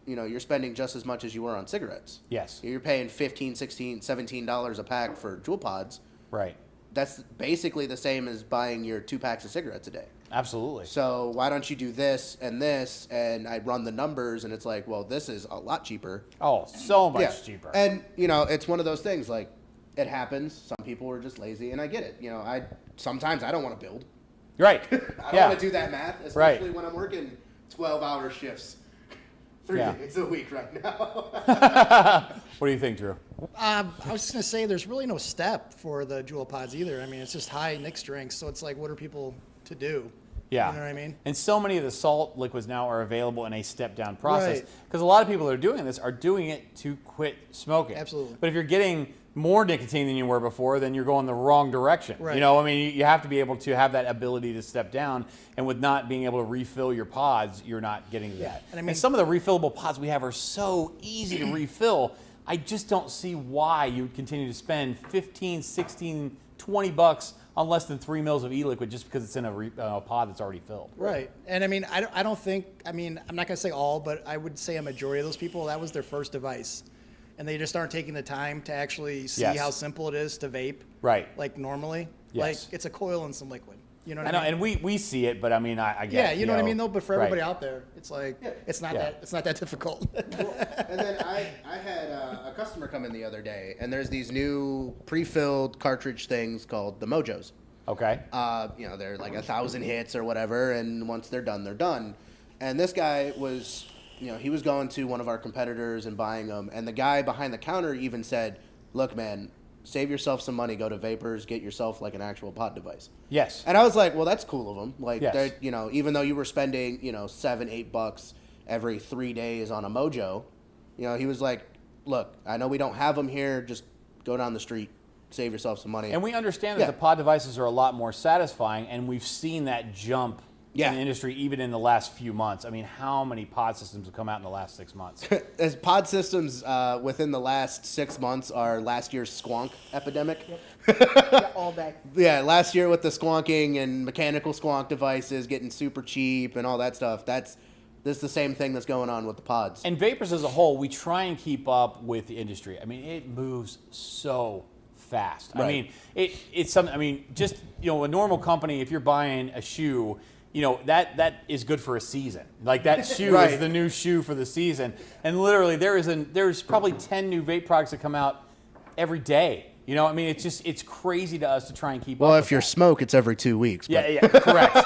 you're spending just as much as you were on cigarettes. Yes. You're paying $15, $16, $17 a pack for Juul pods. Right. That's basically the same as buying your 2 packs of cigarettes a day. Absolutely. So why don't you do this? And I run the numbers, and it's like, well, this is a lot cheaper. Oh, so much cheaper. And it's one of those things, like, it happens. Some people are just lazy, and I get it. Sometimes I don't want to build. Right. I don't want to do that math, especially Right. when I'm working 12-hour shifts 3 Yeah. days a week right now. What do you think, Drew? I was just gonna say, there's really no step for the Juul pods either. I mean, it's just high nicks drinks, so it's like, what are people to do? Yeah. You know what I mean? And so many of the salt liquids now are available in a step-down process. Right. Because a lot of people that are doing this are doing it to quit smoking. Absolutely. But if you're getting more nicotine than you were before, then you're going the wrong direction. Right. You have to be able to have that ability to step down. And with not being able to refill your pods, you're not getting that. And some of the refillable pods we have are so easy to refill. I just don't see why you would continue to spend 15, 16, 20 bucks on less than 3 mils of e-liquid just because it's in a pod that's already filled. Right. And I mean, I don't think, I'm not going to say all, but I would say a majority of those people, that was their first device. And they just aren't taking the time to actually see Yes. how simple it is to vape. Right. Like normally. Yes. Like it's a coil and some liquid. You know what I know, I mean? and we see it, but I mean, I get Yeah, it, you know what I mean though, but for everybody right. out there, it's like, it's not Yeah. that difficult. And then I had a customer come in the other day, and there's these new pre-filled cartridge things called the Mojos. Okay. They're like 1,000 hits or whatever, and once they're done, they're done. And this guy was, he was going to one of our competitors and buying them, and the guy behind the counter even said, "Look, man, save yourself some money, go to Vapors, get yourself like an actual pod device." Yes. And I was like, well, that's cool of them. Like, Yes. they're, even though you were spending, $7-8 every 3 days on a Mojo, he was like, look, I know we don't have them here. Just go down the street, save yourself some money. And we understand that Yeah. the pod devices are a lot more satisfying, and we've seen that jump Yeah. in the industry even in the last few months. I mean, how many pod systems have come out in the last 6 months? As pod systems within the last 6 months are last year's squonk epidemic. All back. Yeah, last year with the squonking and mechanical squonk devices getting super cheap and all that stuff. This is the same thing that's going on with the pods. And vapors as a whole, we try and keep up with the industry. I mean, it moves so fast. I Right. mean, it's something. I mean, just a normal company, if you're buying a shoe, that is good for a season. Like that shoe Right. is the new shoe for the season. And literally, there's probably 10 new vape products that come out every day. I mean, it's crazy to us to try and keep up. Well, with if you're that. smoke, it's every 2 weeks. Yeah, yeah, correct.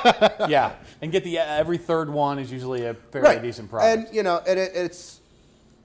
Yeah, and get the every third one is usually a fairly decent product. And it's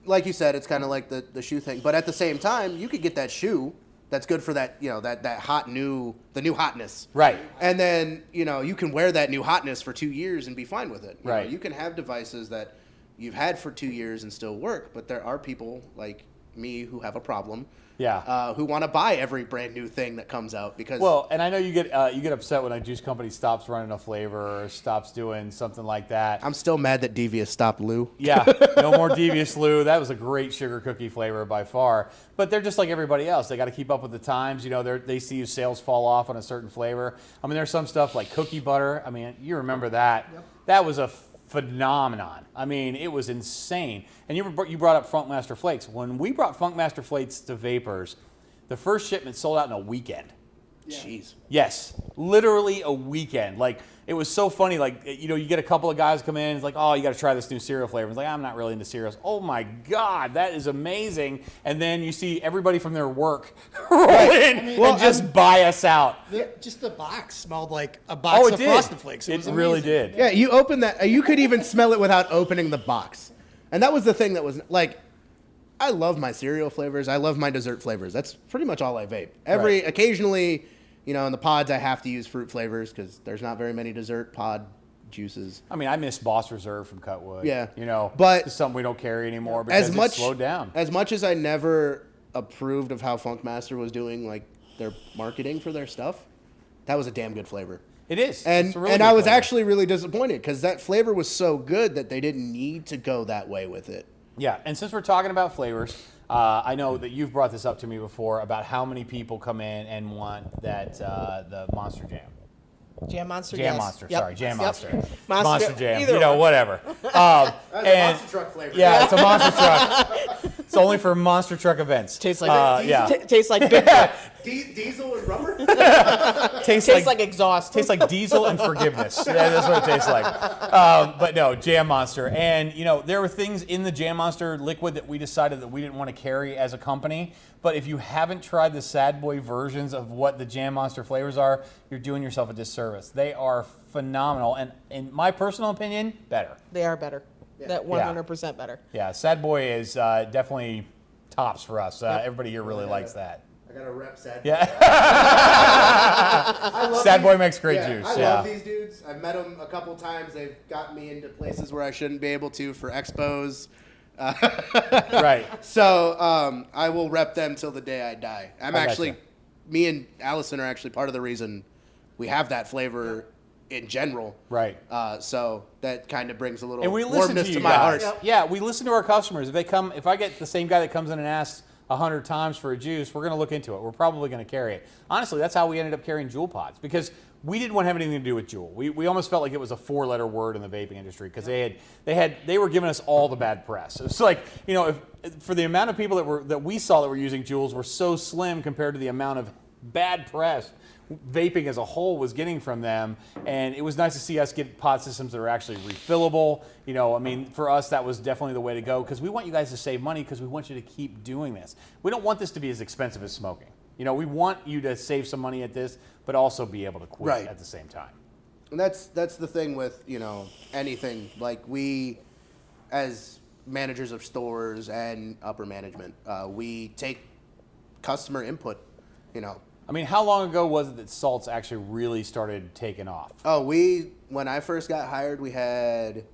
like you said, it's kind of like the shoe thing. But at the same time, you could get that shoe that's good for that that the new hotness. Right. And then you can wear that new hotness for 2 years and be fine with it. Right. You can have devices that you've had for 2 years and still work, but there are people like me who have a problem. Yeah. Who want to buy every brand new thing that comes out because Well, and I know you get upset when a juice company stops running a flavor or stops doing something like that. I'm still mad that Devious stopped Lou. Yeah, no more Devious Lou. That was a great sugar cookie flavor by far. But they're just like everybody else. They got to keep up with the times. They see sales fall off on a certain flavor. I mean, there's some stuff like cookie butter. I mean, you remember that. Yep. That was a phenomenon. I mean, it was insane. And you brought up Funkmaster Flakes. When we brought Funkmaster Flakes to Vapors, the first shipment sold out in a weekend. Jeez. Yes, literally a weekend. Like, it was so funny. Like, you know, you get a couple of guys come in, it's like, oh, you got to try this new cereal flavor. It's like, I'm not really into cereals. Oh my God, that is amazing. And then you see everybody from their work roll in and just buy us out. Just the box smelled like a box of Frosted Flakes. It really did. Yeah, you open that. You could even smell it without opening the box. And that was the thing that was like, I love my cereal flavors. I love my dessert flavors. That's pretty much all I vape. Occasionally, you know, in the pods, I have to use fruit flavors because there's not very many dessert pod juices. I mean, I miss Boss Reserve from Cutwood. Yeah. You know, but it's something we don't carry anymore because it's slowed down. As much as I never approved of how Funkmaster was doing, like, their marketing for their stuff, that was a damn good flavor. It is. And It's a really and good I was flavor. actually really disappointed because that flavor was so good that they didn't need to go that way with it. Yeah, and since we're talking about flavors, I know that you've brought this up to me before about how many people come in and want that the Monster Jam. Jam Monster. Jam yes. Monster, Yep. sorry, Jam Yep. Monster. Monster Jam, either you know, one. whatever. That's a And monster truck flavor. yeah, it's a monster truck. It's only for monster truck events. Tastes like yeah. tastes like big. Diesel and rubber? Tastes tastes like exhaust. Tastes like diesel and forgiveness. Yeah, that's what it tastes like. But no, Jam Monster. And, you know, there were things in the Jam Monster liquid that we decided that we didn't want to carry as a company. But if you haven't tried the Sad Boy versions of what the Jam Monster flavors are, you're doing yourself a disservice. They are phenomenal. And in my personal opinion, better. They are better. That 100% better. Yeah, Sad Boy is definitely tops for us. Everybody here really likes that. I got to rep Sad Boy. Yeah. I love Sad these- Boy makes great juice. I Yeah. love these dudes. I've met them a couple times. They've gotten me into places where I shouldn't be able to for expos. Right. So I will rep them till the day I die. gotcha. Me and Allison are actually part of the reason we have that flavor in general. Right. So that kind of brings a little And we listen warmness to you to my guys. heart. Yeah, we listen to our customers. If I get the same guy that comes in and asks 100 times for a juice, we're going to look into it. We're probably going to carry it. Honestly, that's how we ended up carrying Juul pods because we didn't want to have anything to do with Juul. We almost felt like it was a 4-letter word in the vaping industry because they were giving us all the bad press. It's like, you know, for the amount of people that we saw that were using Juuls were so slim compared to the amount of bad press vaping as a whole was getting from them, and it was nice to see us get pod systems that are actually refillable. You know, I mean, for us that was definitely the way to go because we want you guys to save money because we want you to keep doing this. We don't want this to be as expensive as smoking. You know, we want you to save some money at this, but also be able to quit Right. at the same time. And that's the thing with, you know, anything. Like, we, as managers of stores and upper management, we take customer input, you know. I mean, how long ago was it that salts actually really started taking off? Oh, when I first got hired, we had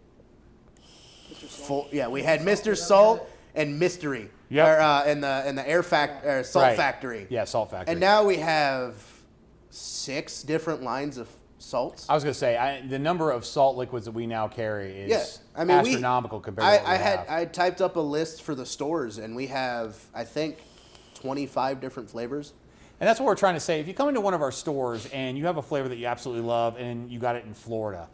we had Mr. Salt and Mystery. Yep. In the salt Right. factory. Yeah, salt factory. And now we have 6 different lines of salts. I was going to say, the number of salt liquids that we now carry is Yeah, I mean, astronomical compared to what we have. I typed up a list for the stores, and we have, I think, 25 different flavors. And that's what we're trying to say. If you come into one of our stores and you have a flavor that you absolutely love and you got it in Florida,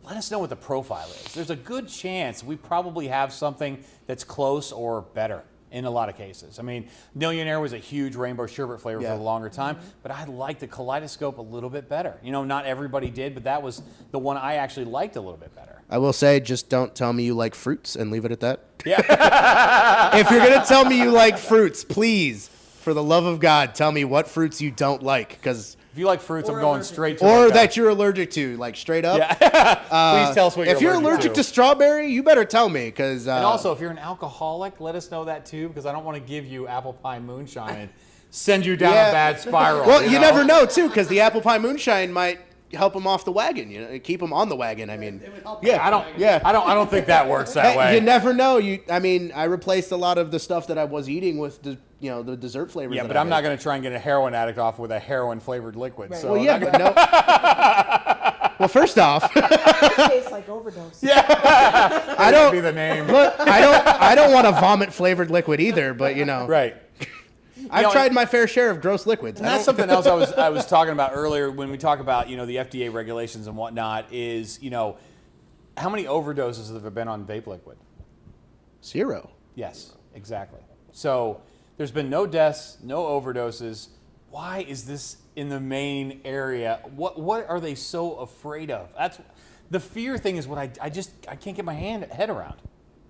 let us know what the profile is. There's a good chance we probably have something that's close or better in a lot of cases. I mean, Millionaire was a huge rainbow sherbet flavor for Yeah. a longer time, but I liked the Kaleidoscope a little bit better. You know, not everybody did, but that was the one I actually liked a little bit better. I will say, just don't tell me you like fruits and leave it at that. Yeah. If you're going to tell me you like fruits, please, for the love of God, tell me what fruits you don't like, because If you like fruits, I'm going straight to or like that you're allergic to, like straight up. Yeah. Please tell us what If you're allergic to strawberry, you better tell me, because And also, if you're an alcoholic, let us know that too, because I don't want to give you apple pie moonshine and send you down a bad spiral. Well, you know? never know too, because the apple pie moonshine might help them off the wagon. You know, keep them on the wagon. I mean, I don't think that works that Hey, way. you never know. I replaced a lot of the stuff that I was eating with the dessert flavors. Yeah, that but I I'm not made. going to try and get a heroin addict off with a heroin flavored liquid. So Well, yeah, but no. Well, first off, tastes like overdose. I don't be the name. Look, I don't want a vomit flavored liquid either. But Right. I've tried my fair share of gross liquids. And that's something else I was talking about earlier when we talk about, the FDA regulations and whatnot is, how many overdoses have there been on vape liquid? 0. Yes, exactly. So there's been no deaths, no overdoses. why is this in the main area? What are they so afraid of? That's the fear thing is what I can't get my head around.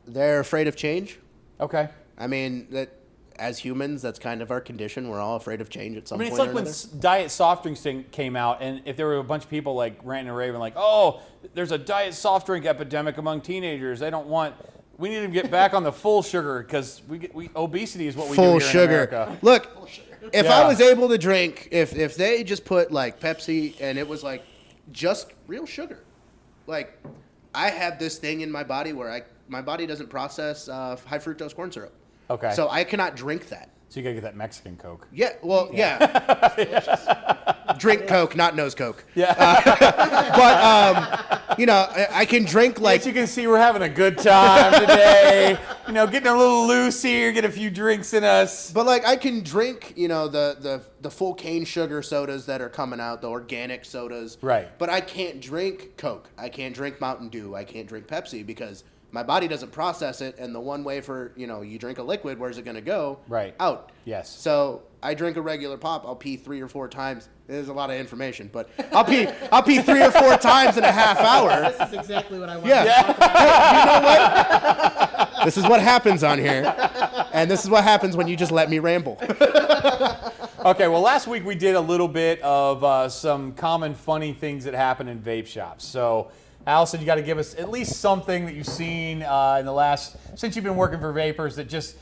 They're afraid of change. Okay. I mean, that as humans, that's kind of our condition. We're all afraid of change at some point. It's like or when another. diet soft drinks thing came out, and if there were a bunch of people like ranting and raving, like, "Oh, there's a diet soft drink epidemic among teenagers. We need to get back on the full sugar because we obesity is what we full do here sugar. in America." Look, if Yeah. I was able to drink, if they just put like Pepsi and it was like just real sugar, like I have this thing in my body where my body doesn't process high fructose corn syrup. Okay. So I cannot drink that. So you gotta get that Mexican Coke. Yeah, well, yeah. Drink Coke, not nose Coke. Yeah. But, I can drink like... As you can see, we're having a good time today. Getting a little loose here, get a few drinks in us. But, like, I can drink, the full cane sugar sodas that are coming out, the organic sodas. Right. But I can't drink Coke. I can't drink Mountain Dew. I can't drink Pepsi because my body doesn't process it. And the one way for, you drink a liquid, where's it going to go? Right. Out. Yes. So I drink a regular pop. I'll pee 3 or 4 times. There's a lot of information, but I'll pee 3 or 4 times in a half hour. This is exactly what I want. Yeah. You know what? This is what happens on here. And this is what happens when you just let me ramble. Okay, well, last week we did a little bit of some common funny things that happen in vape shops. So, Allison, you got to give us at least something that you've seen in the last, since you've been working for vapors, that just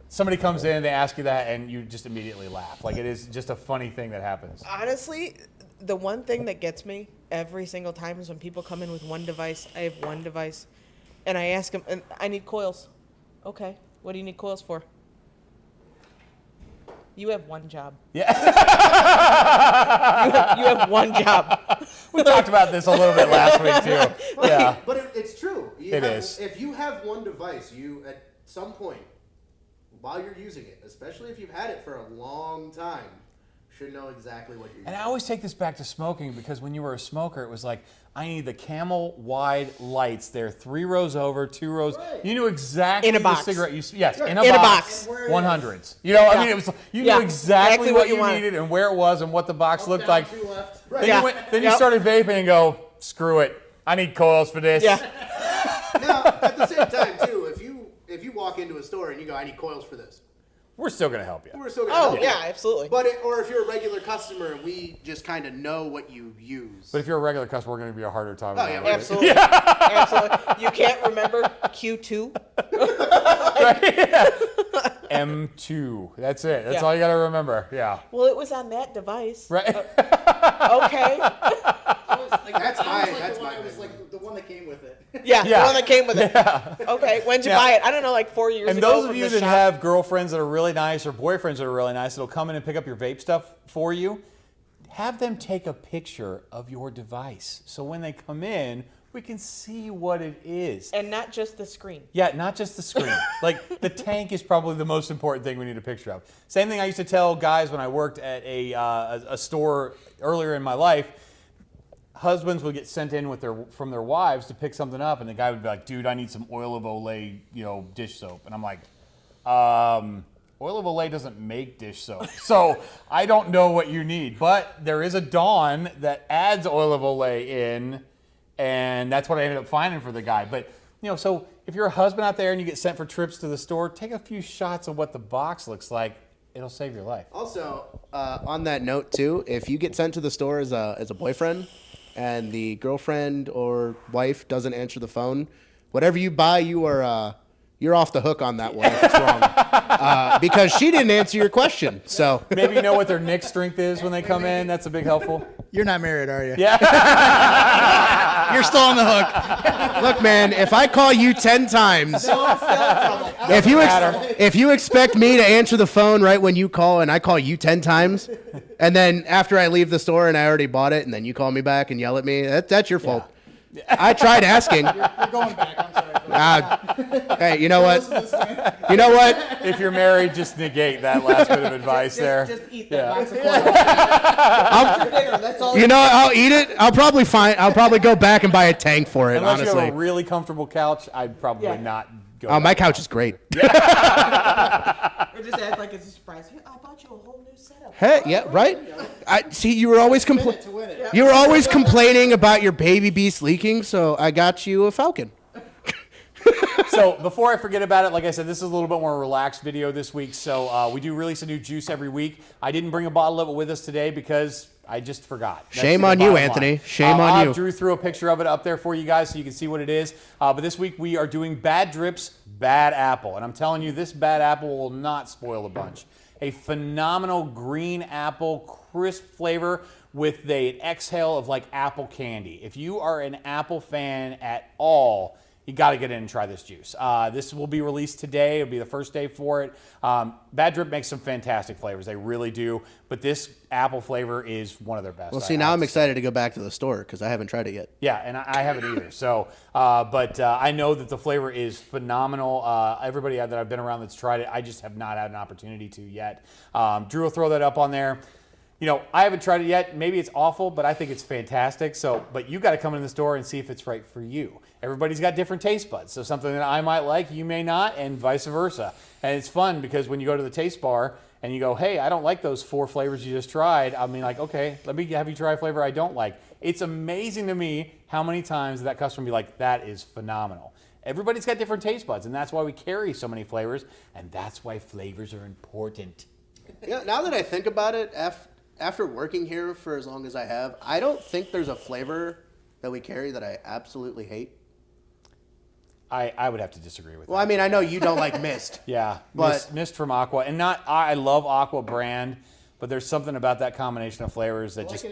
somebody comes in, they ask you that, and you just immediately laugh. Like, it is just a funny thing that happens. Honestly, the one thing that gets me every single time is when people come in with one device. I have one device, and I ask them, and I need coils. Okay, what do you need coils for? You have one job. Yeah. You have one job. We talked about this a little bit last week, too. Yeah. But it's true. It is. If you have one device, you, at some point, while you're using it, especially if you've had it for a long time, should know exactly what you're using. And I always take this back to smoking because when you were a smoker, it was like, I need the camel wide lights. They're 3 rows over, 2 rows. Right. You knew exactly In a the box. cigarette you yes, Right. in a In a box. box. 100s. Yeah. I mean, it was you Yeah. knew exactly what you wanted. needed and where it was and what the box looked like. Right. Then, Yeah. then you Yep. started vaping and go, screw it. I need coils for this. Yeah. Now, at the same time, too, if you walk into a store and you go, I need coils for this, We're still going to help you. we're still gonna Oh, help yeah, you. absolutely. But or if you're a regular customer and we just kind of know what you use. But if you're a regular customer, we're going to be a harder time. Oh, yeah, about it. Absolutely. Absolutely. You can't remember Q2? M2. That's it. That's Yeah. all you got to remember. Yeah. Well, it was on that device. Right. Okay. That's my It was like the one that came with it. Yeah, Yeah. the one that came with it. Okay, when'd you Yeah. buy it? I don't know, like 4 years And ago. those of from you the that shop. have girlfriends that are really nice or boyfriends that are really nice that'll come in and pick up your vape stuff for you, have them take a picture of your device. So when they come in, we can see what it is. And not just the screen. Yeah, not just the screen. Like the tank is probably the most important thing we need a picture of. Same thing I used to tell guys when I worked at a store earlier in my life. Husbands would get sent in with from their wives to pick something up, and the guy would be like, "Dude, I need some oil of Olay, dish soap." And I'm like, "Oil of Olay doesn't make dish soap, so I don't know what you need." But there is a Dawn that adds oil of Olay in, and that's what I ended up finding for the guy. But so if you're a husband out there and you get sent for trips to the store, take a few shots of what the box looks like. It'll save your life. Also, on that note too, if you get sent to the store as a boyfriend, and the girlfriend or wife doesn't answer the phone, whatever you buy, you're off the hook on that one if it's wrong, because she didn't answer your question. So Maybe you know what their Nick strength is when they come in. That's a big helpful. You're not married, are you? Yeah. You're still on the hook. look, man, if I call you 10 times, if you expect me to answer the phone right when you call, and I call you 10 times, and then after I leave the store and I already bought it, and then you call me back and yell at me, that's your fault. I tried asking. You're going back. I'm sorry. For that. Hey, you know what? You know what? If you're married, just negate that last bit of advice there. Just eat that Yeah. box of coils. Dinner, that's all. You know, I'll eat it. I'll probably go back and buy a tank for it. Unless honestly, you have a really comfortable couch, I'd probably Yeah. not go. Oh, my couch is great. Or just act like it's a surprise. Hey, I bought you a whole new setup. Hey, yeah, right. I see. You were always To win it. You were always complaining about your baby beast leaking, so I got you a Falcon. So before I forget about it, like I said, this is a little bit more relaxed video this week. So we do release a new juice every week. I didn't bring a bottle of it with us today because I just forgot. That's Shame the on you, bottom Anthony. line. Shame on I'll you. Drew threw a picture of it up there for you guys so you can see what it is. But this week we are doing Bad Drip's Bad Apple. And I'm telling you, this Bad Apple will not spoil the bunch. A phenomenal green apple, crisp flavor with an exhale of like apple candy. If you are an apple fan at all, you got to get in and try this juice. This will be released today. It'll be the first day for it. Bad Drip makes some fantastic flavors. They really do. But this apple flavor is one of their best. Well, see, now I'm excited to go back to the store because I haven't tried it yet. Yeah, and I haven't either. So, but I know that the flavor is phenomenal. Everybody that I've been around that's tried it, I just have not had an opportunity to yet. Drew will throw that up on there. You know, I haven't tried it yet. Maybe it's awful, but I think it's fantastic. So, but you got to come in the store and see if it's right for you. Everybody's got different taste buds. So something that I might like, you may not, and vice versa. And it's fun because when you go to the taste bar and you go, hey, I don't like those 4 flavors you just tried. I mean, like, okay, let me have you try a flavor I don't like. It's amazing to me how many times that customer will be like, that is phenomenal. Everybody's got different taste buds, and that's why we carry so many flavors, and that's why flavors are important. Yeah, now that I think about it, after working here for as long as I have, I don't think there's a flavor that we carry that I absolutely hate. I would have to disagree with Well, that. I mean, I know you don't like Mist. Yeah, But- Mist from Aqua, and I love Aqua brand, but there's something about that combination of flavors that just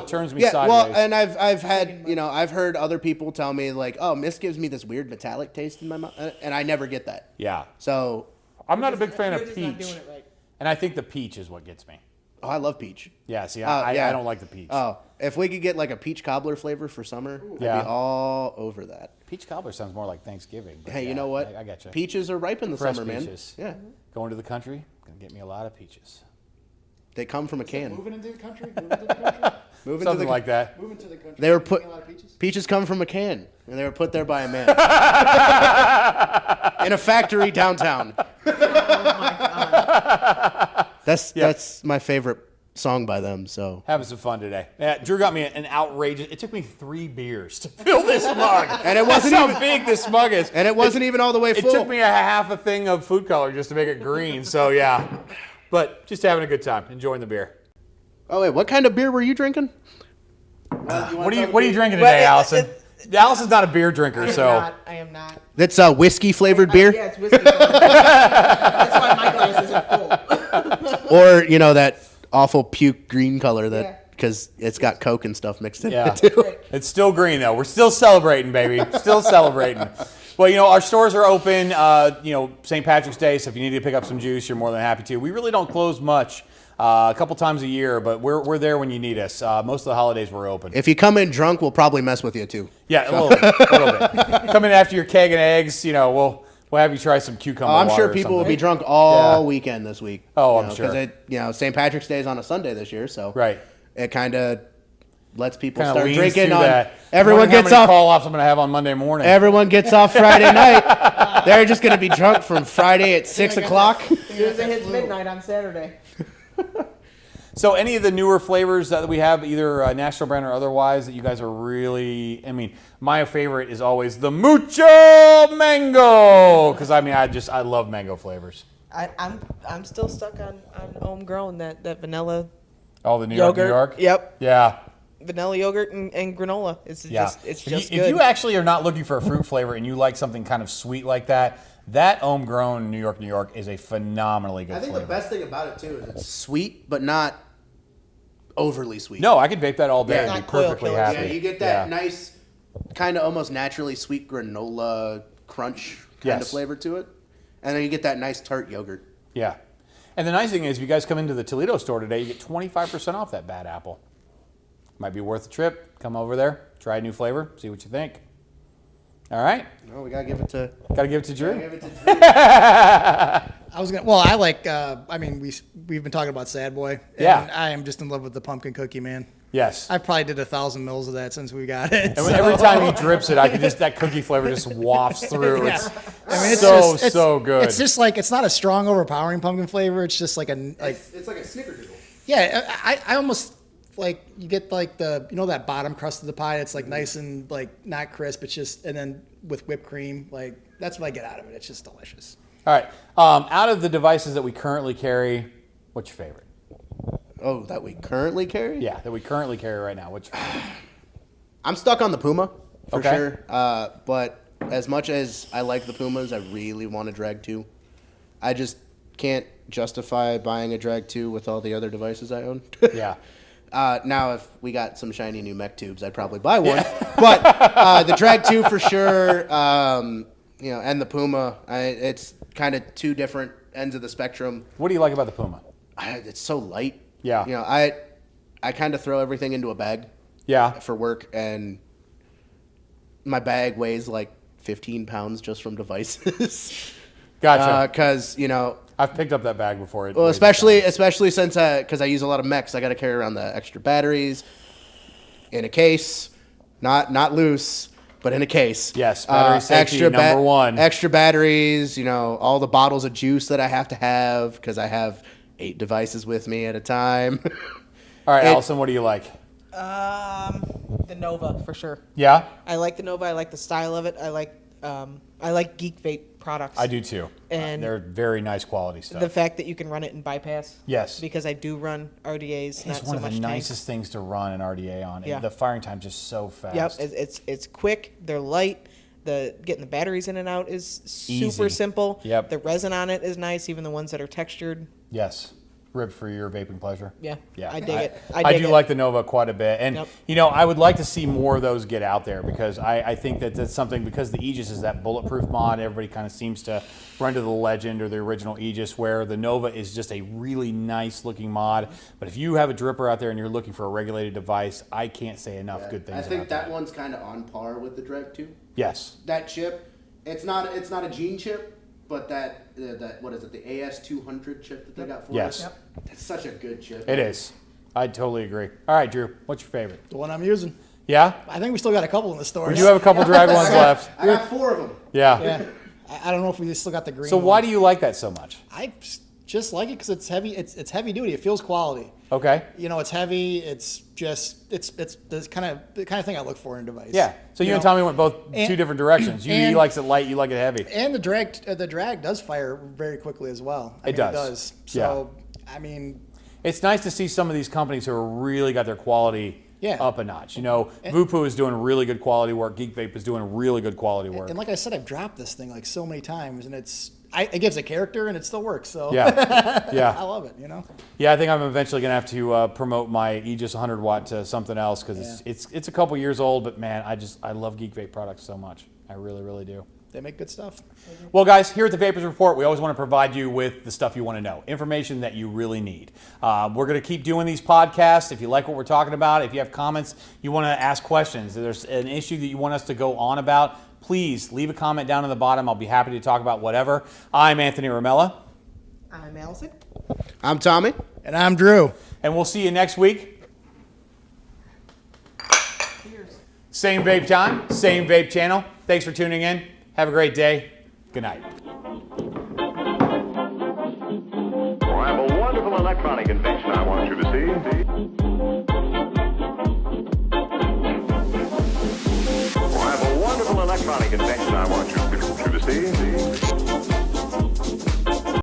turns me Yeah, sideways. well, and I've had, I've heard other people tell me like, oh, Mist gives me this weird metallic taste in my mouth, and I never get that. yeah, So, I'm not a big fan You're of just not peach, doing it right. and I think the peach is what gets me. I love peach. Yeah, see, Yeah. I don't like the peach. Oh, if we could get like a peach cobbler flavor for summer, I'd Yeah. be all over that. Peach cobbler sounds more like Thanksgiving. But Hey, yeah, you know what? I got you. Peaches are ripe in the Fresh summer, peaches. man. Yeah, Going to the country, gonna get me a lot of peaches. they come from a can. Moving into the country. Moving to the country. Moving Something to the, like that. Moving to the country. They were Eating put. a lot of peaches. Peaches come from a can, and they were put there by a man in a factory downtown. That's my favorite song by them. So Having some fun today. Yeah, Drew got me an outrageous. It took me 3 beers to fill this mug, And it wasn't That's even- how big this mug is. and it wasn't even all the way It full. took me a half a thing of food color just to make it green. So yeah, but just having a good time, enjoying the beer. Oh wait, what kind of beer were you drinking? What are you drinking today, Allison? Allison's not a beer drinker, so I am not. That's whiskey flavored beer, Yeah, it's whiskey. That's why my glass isn't full. or that awful puke green color Yeah. that because it's got Coke and stuff mixed in yeah, it too. it's still green though. We're still celebrating, baby. Still celebrating. Well, our stores are open. St. Patrick's Day, so if you need to pick up some juice, you're more than happy to. We really don't close much. A couple times a year, but we're there when you need us. Most of the holidays we're open. If you come in drunk, we'll probably mess with you too. Yeah, a little bit. Come in after your keg and eggs, we'll have you try some cucumber I'm water sure or people will something. be drunk all Yeah. weekend this week. Oh, I'm sure. Because St. Patrick's Day is on a Sunday this year, so Right. it kind of lets people Kind of start leans drinking to on. that. Everyone Wondering gets how many off. call-offs I'm going to have on Monday morning. Everyone gets off Friday night. They're just going to be drunk from Friday at 6 o'clock. As soon as it hits midnight on Saturday. So any of the newer flavors that we have, either national brand or otherwise, that you guys are really, my favorite is always the Mucho Mango. Because, I love mango flavors. I'm still stuck on homegrown, that vanilla Oh, the New yogurt. York, New York? Yep. Yeah. Vanilla yogurt and granola. It's Yeah. just If good. you actually are not looking for a fruit flavor and you like something kind of sweet like that homegrown New York is a phenomenally good I think flavor. the best thing about it too is it's sweet, but not overly sweet. No, I could vape that all day Yeah. and be Not coil perfectly killer. happy. Yeah, you get that Yeah. nice, kind of almost naturally sweet granola crunch kind of Yes. flavor to it, and then you get that nice tart yogurt. Yeah. And the nice thing is, if you guys come into the Toledo store today, you get 25% off that Bad Apple. Might be worth a trip. Come over there, try a new flavor, see what you think. All right. Oh, we gotta give it to. Got to give it to Drew. I was gonna. Well, I like. We've been talking about Sad Boy. And Yeah. I am just in love with the pumpkin cookie, man. Yes. I've probably did 1,000 mils of that since we got it. And every time he drips it, I can just that cookie flavor just wafts through. Yeah. It's I mean, it's so just, it's, so good. It's just like it's not a strong, overpowering pumpkin flavor. It's just like It's like a snickerdoodle. yeah. I almost like you get like that bottom crust of the pie. It's like nice and like not crisp. It's just and then with whipped cream, like that's what I get out of it. It's just delicious. All right. Out of the devices that we currently carry, what's your favorite? Oh, that we currently carry? Yeah, that we currently carry right now. What's your favorite? I'm stuck on the Puma for Okay. sure. But as much as I like the Pumas, I really want a Drag 2. I just can't justify buying a Drag 2 with all the other devices I own. Yeah. Now, if we got some shiny new mech tubes, I'd probably buy one. But the Drag 2 for sure, and the Puma, it's kind of two different ends of the spectrum. What do you like about the Puma? It's so light. Yeah. I kind of throw everything into a bag Yeah. for work, and my bag weighs like 15 pounds just from devices. Gotcha. Because, I've picked up that bag before. well, especially since because I use a lot of mechs, I got to carry around the extra batteries in a case, not loose, but in a case. Yes, battery safety, number one. Extra batteries, all the bottles of juice that I have to have because I have 8 devices with me at a time. All right, Allison, what do you like? The Nova for sure. Yeah, I like the Nova. I like the style of it. I like Geek Vape products. I do too. And they're very nice quality stuff. the fact that you can run it in bypass. Yes. Because I do run RDAs. It's not one so of the much nicest things to run an RDA on. Yeah. The firing time's just so Yep. fast. It's quick. They're light. Getting the batteries in and out is super Easy. simple. Yep. The resin on it is nice. Even the ones that are textured. Yes. Ribbed for your vaping pleasure. Yeah. Yeah. I dig it. I dig do it. like the Nova quite a bit. And, Yep. I would like to see more of those get out there because I think that's something, because the Aegis is that bulletproof mod, everybody kind of seems to run to the Legend or the original Aegis, where the Nova is just a really nice looking mod. But if you have a dripper out there and you're looking for a regulated device, I can't say enough good things I think about that one's kind of on par with the Drag 2. Yes. That chip, it's not a gene chip, but that what is it, the AS200 chip that they got for Yes. us? Yep. That's such a good chip. It is. I totally agree. All right, Drew, what's your favorite? The one I'm using. Yeah? I think we still got a couple in the store. We do have a couple drag ones left. I got 4 of them. Yeah. Yeah. I don't know if we still got the green. So why do you like that so much? I just like it because it's heavy. It's heavy duty. It feels quality. Okay. It's heavy. It's the kind of thing I look for in a device. Yeah. So you and Tommy went both and- two different directions. He and- likes it light, you like it heavy. And the drag does fire very quickly as well. It does. It does. So I mean, It's nice to see some of these companies who are really got their quality up a notch. Vupu is doing really good quality work. Geek Vape is doing really good quality work. and like I said, I've dropped this thing like so many times, and it gives a character, and it still works. So Yeah. I love it. Yeah, I think I'm eventually going to have to promote my Aegis 100 watt to something else because it's a couple years old, but man, I love Geek Vape products so much. I really, really do. They make good stuff. Well, guys, here at the Vapors Report, we always want to provide you with the stuff you want to know, information that you really need. We're going to keep doing these podcasts. If you like what we're talking about, if you have comments, you want to ask questions, if there's an issue that you want us to go on about, please leave a comment down in the bottom. I'll be happy to talk about whatever. I'm Anthony Ramella. I'm Allison. I'm Tommy. And I'm Drew. And we'll see you next week. Cheers. Same vape time, same vape channel. Thanks for tuning in. Have a great day. Good night. I have a wonderful electronic invention I want you to see. I have a wonderful electronic invention I want you to see.